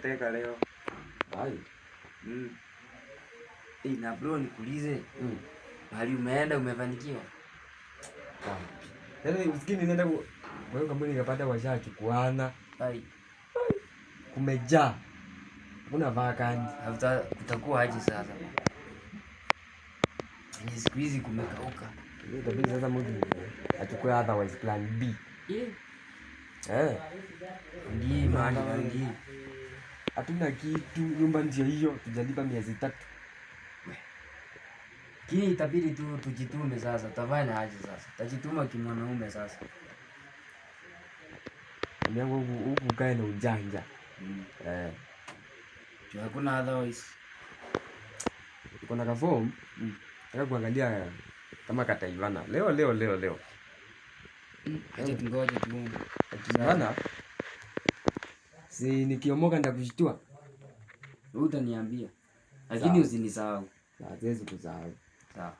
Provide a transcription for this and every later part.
umeteka leo. Hai. Na bro nikuulize. Mahali umeenda umefanikiwa? Yaani usikini nenda kwa hiyo kampuni nikapata washachukuana. Hai. Kumejaa. Kuna vacancy. Kutakuwa aje sasa? Ni siku hizi kumekauka. Itabidi sasa mtu achukue otherwise plan B. Ndiye maana ndio. Hatuna kitu, nyumba ndio hiyo, tujalipa miezi 3. Kini itabidi tu tujitume sasa. Tafanya aje sasa? Tajituma kimwanaume sasa. Nyango huku kae na ujanja. Hakuna otherwise. Uko na form? Nataka kuangalia kama kataivana. Leo. Acha tungoje tu. Akivana. Si nikiomoka nitakushtua. Wewe utaniambia. Lakini usinisahau. Siwezi kusahau. Sawa.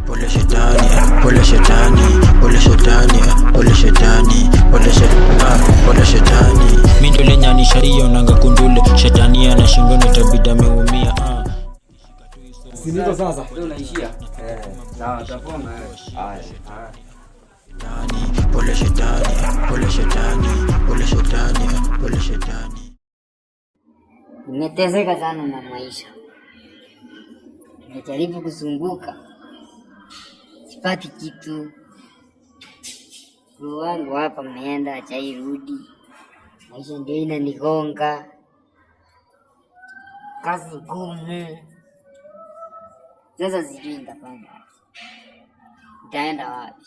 Pole shetani, pole shetani. Mimi ndo lenyanisha hiyo nanga kundule. Shetani anashindwa nitabidi ameumia. Si niko sasa. Ndio unaishia? Sawa, tafona. Haya. Pole shetani. Nimeteseka sana na maisha. Nimejaribu kuzunguka. Sipati kitu. Roho wangu hapa mmeenda hajairudi. Maisha ndio inanigonga. Kazi ngumu. Sasa sijui nitafanya. Nitaenda wapi?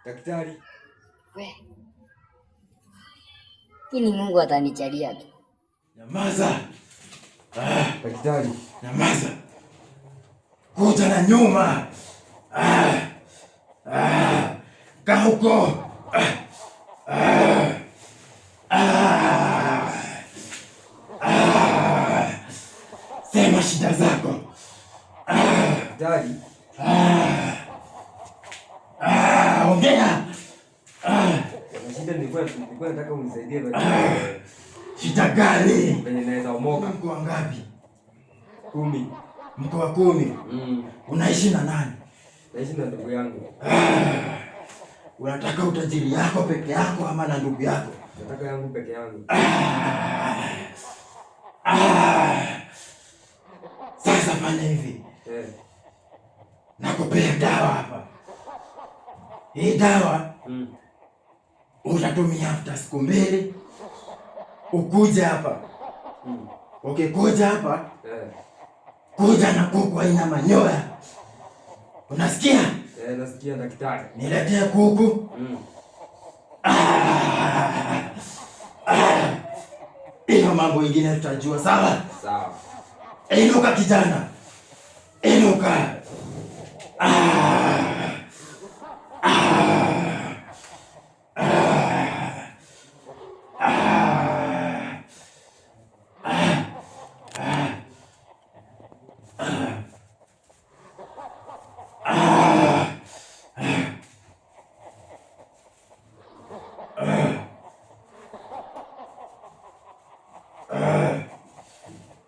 Daktari. Kini Mungu atanijalia tu. Nyamaza. Daktari. Nyamaza. Kuja na nyuma. Kaa huko. Sema shida zako. Daktari. Ongea. Shida nilikuwa nataka unisaidie Shida gani? Penye naweza omoka. Mko wangapi? 10. Mko wa 10? Unaishi na nani? Naishi na ndugu yangu. Unataka utajiri yako peke yako ama na ndugu yako? Nataka yangu peke yangu. Sasa fanya hivi. Nakupea dawa hapa. Hii dawa utatumia after siku 2. Ukuje hapa. Ukikuja hapa, kuja na kuku haina manyoya. Unasikia? Nasikia daktari. Niletee kuku. Ina mambo ingine tutajua, sawa? Sawa. Inuka kijana. Inuka.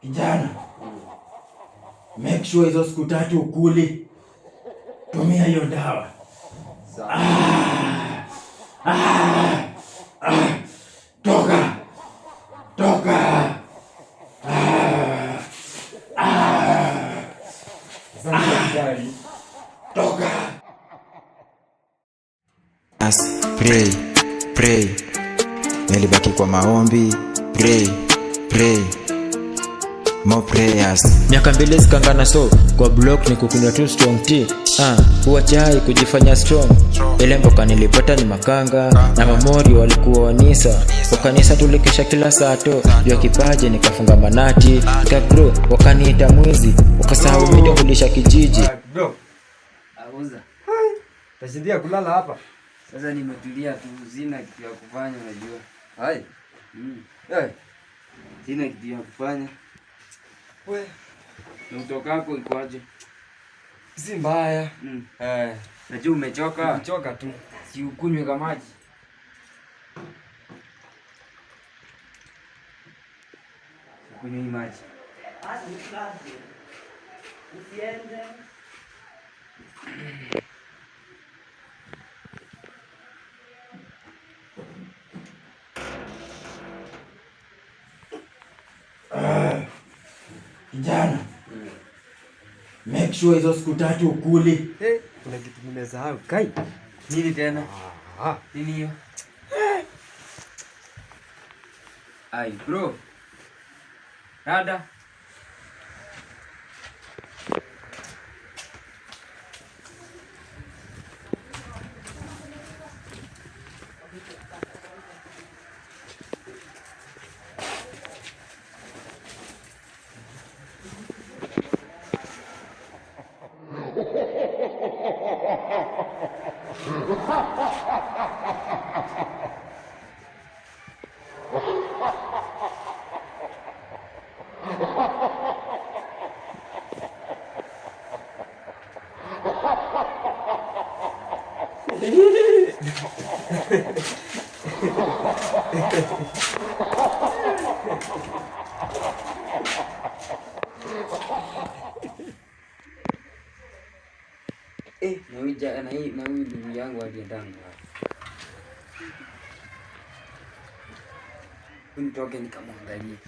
Kijana, make sure hizo siku 3 ukuli. Tumia hiyo dawa. Sawa. Toka. Daktari. Toka. Pray. Nilibaki kwa maombi. Pray. More prayers. Miaka 2 zikangana so kwa block ni kukunywa tu strong tea. Huwa chai kujifanya strong. Ile mboka nilipata ni makanga na mamori walikuwa wanisa. Kwa kanisa tulikesha kila saa to. Jua kipaje nikafunga manati. Nikagro wakaniita mwizi. Wakasahau mimi kulisha kijiji. Bro. Auza. Tashindia kulala hapa. Sasa nimetulia tu, sina kitu ya kufanya unajua. Hai. Eh. Sina kitu ya kufanya. We, Na utokako ikoaje? si mbaya. Najua umechoka. Nimechoka tu. Si ukunywe kama maji. Ukunywe maji. Usiende. Kijana. Make sure hizo siku 3 ukuli. Kuna kitu nimesahau. Kai. Nini tena? Nini hiyo? Ai, bro. Dada. Na huyu ndugu yangu aliendanga. Nitoke nikamwangalie.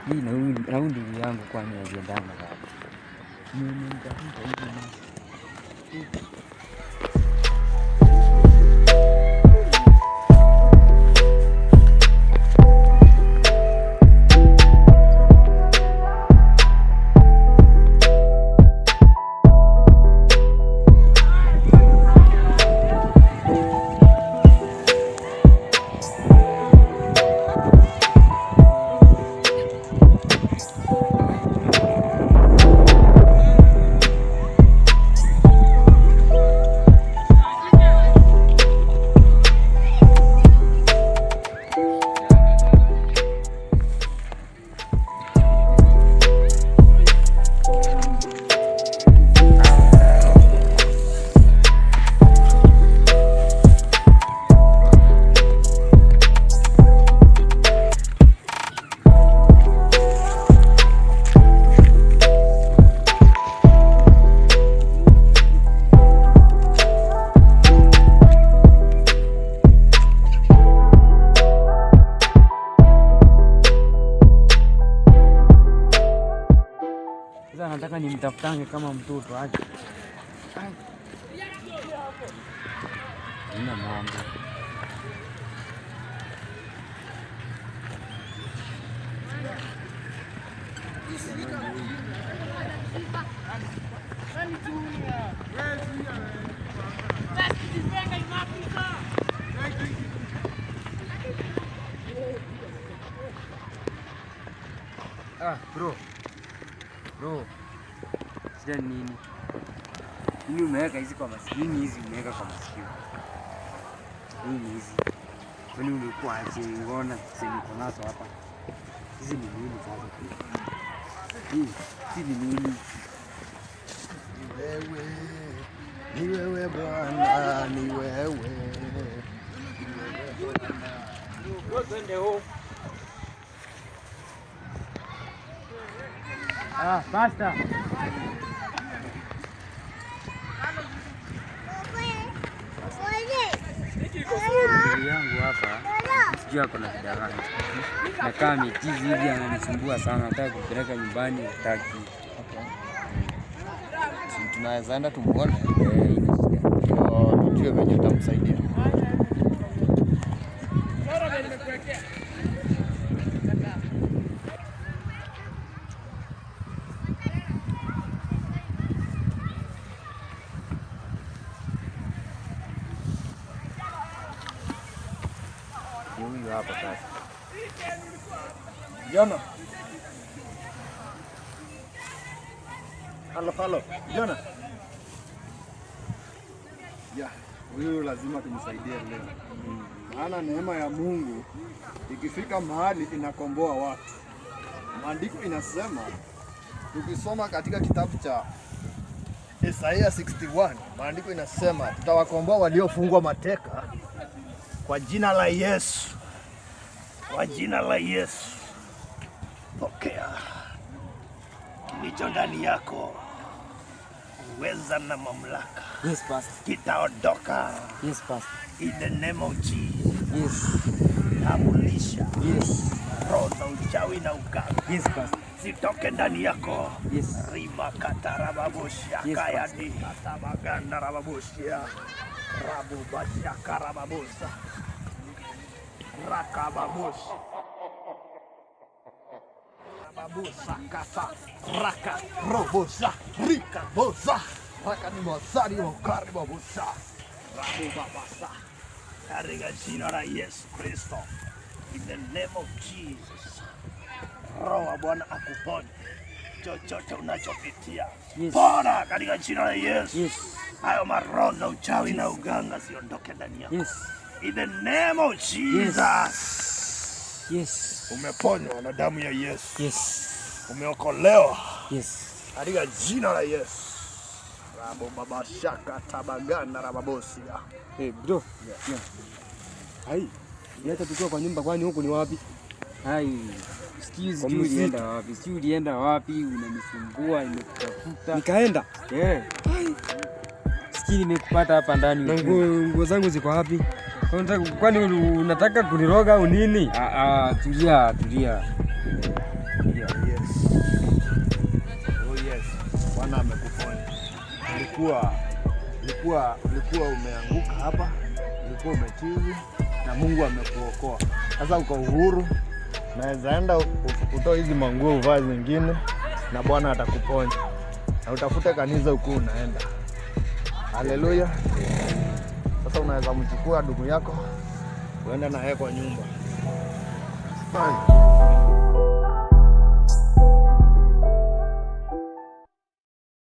Hii na huyu ndugu yangu kwani aliendanga wapi? Nimemtafuta hivi. Nataka nimtafutange kama mtoto aje. Nina mambo. Bro. Shida nini? Nini umeweka hizi kwa masikio? Nini hizi umeweka kwa masikio? Nini hizi? Kwani ulikuwa aje ngona niko nazo hapa? Hizi ni nini sasa? Hizi ni nini? Ni wewe Bwana, ni wewe. Twende huko. Basta. Ndugu yangu hapa sijui ako na shida gani. Nakaa mitizi hivi ananisumbua sana, nataka kupeleka nyumbani hataki. Si tunaweza enda tumuone. Ina shida. Tujue venye tutamsaidia. hapa sasa. Jona. Halo. Jona. Ya, huyu lazima tumsaidie leo. Maana neema ya Mungu ikifika mahali inakomboa watu. Maandiko inasema tukisoma katika kitabu cha Isaiah 61, maandiko inasema tutawakomboa waliofungwa mateka kwa jina la Yesu. Kwa jina la Yesu. Pokea kilicho ndani yako, uweza na mamlaka. Yes, Pastor. Kitaondoka. Yes, Pastor. In the name of Jesus. Yes. Amulisha. Yes. Roho za uchawi na uganga. Yes, Pastor. Zitoke ndani yako. Yes. Rima katarababoshia. Yes, Kayadi katabaganda rababoshia. Rabubashia karababosa. Rakababosh. Rababosa kasa. Raka robosa. Rika bosa. Raka ni mosari mokari babosa. Rabubabasa. Katika jina la Yesu Kristo. In the name of Jesus. Roho wa Bwana akuponye chochote unachopitia. Yes. Pona katika jina la Yesu. Yes. Hayo maroho na uchawi na uganga siondoke ndani yako. Yes. In the name of Jesus. Yes. Umeponywa na damu ya Yesu. Yes. Umeokolewa. Yes. Katika jina la Yesu. Rabo baba shaka tabagana rababosia. Hey bro. Yeah. Hai. Niacha tukiwa kwa nyumba, kwani huku ni wapi? Hai. Sijui ulienda wapi, unanisumbua, nimekutafuta. Nikaenda. Eh. Sijui nimekupata hapa ndani. Na nguo zangu ziko wapi? Kwani unataka kuniroga au nini? Tulia. Yes. Oh yes. Bwana amekuponya. Ulikuwa umeanguka hapa, ulikuwa umechizi na Mungu amekuokoa. Sasa uko uhuru, naweza enda utoe hizi manguo uvae zingine na Bwana atakuponya. Na utafute kanisa ukuu unaenda. Haleluya. Sasa unaweza mchukua ndugu yako uende na yeye kwa nyumba. Fine.